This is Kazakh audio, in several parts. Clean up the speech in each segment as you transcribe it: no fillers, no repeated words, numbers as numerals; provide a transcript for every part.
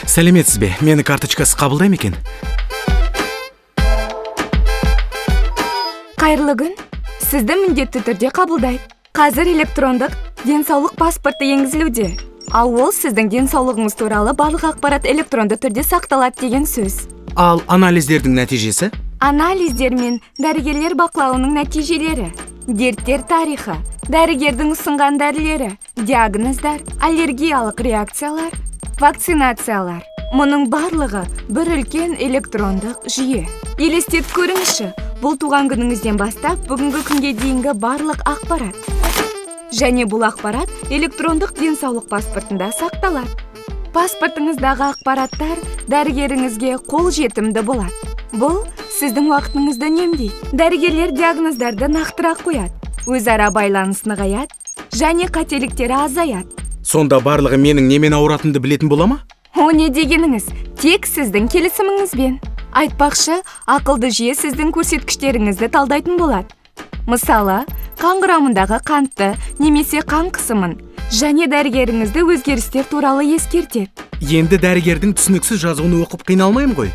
Сәлеметсіз бе? Мені карточкасы қабылдай ма екен? Қайырлы күн. Сізді міндетті түрде қабылдайды. Қазір электрондық денсаулық паспорты енгізілуде. Ал ол сіздің денсаулығыңыз туралы барлық ақпарат электронды түрде сақталады деген сөз. Ал анализдердің нәтижесі? Анализдер мен дәрігерлер бақылауының нәтижелері, дерттер тарихы, дәрігердің ұсынған дәрілері, диагноздар, аллергиялық реакциялар, вакцинациялар. Мұның барлығы бір үлкен электрондық жүйе. Елестетіп көріңізші, бұл туған күніңізден бастап бүгінгі күнге дейінгі барлық ақпарат. Және бұл ақпарат электрондық денсаулық паспортында сақталады. Паспортыңыздағы ақпараттар дәрігеріңізге қол жетімді болады. Бұл сіздің уақытыңызды үнемдейді. Дәрігерлер диагноздарды нақтырақ қояды, өзара байланыс нығаяды және қателіктері азаяды. Сонда барлығы менің немен ауыратынымды білетін бола ма? О, не дегеніңіз? Тек сіздің келісіміңізбен. Айтпақшы, ақылды жүйе сіздің көрсеткіштеріңізді талдайтын болады. Мысалы, қан құрамындағы қантты немесе қан қысымын және дәрігеріңізді өзгерістер туралы ескертеді. Енді дәрігердің түсініксіз жазуын оқып қиналмаймын ғой.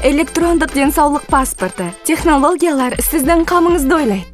Электрондық денсаулық паспорты технологиялар сіздің қамыңызды ойлайды.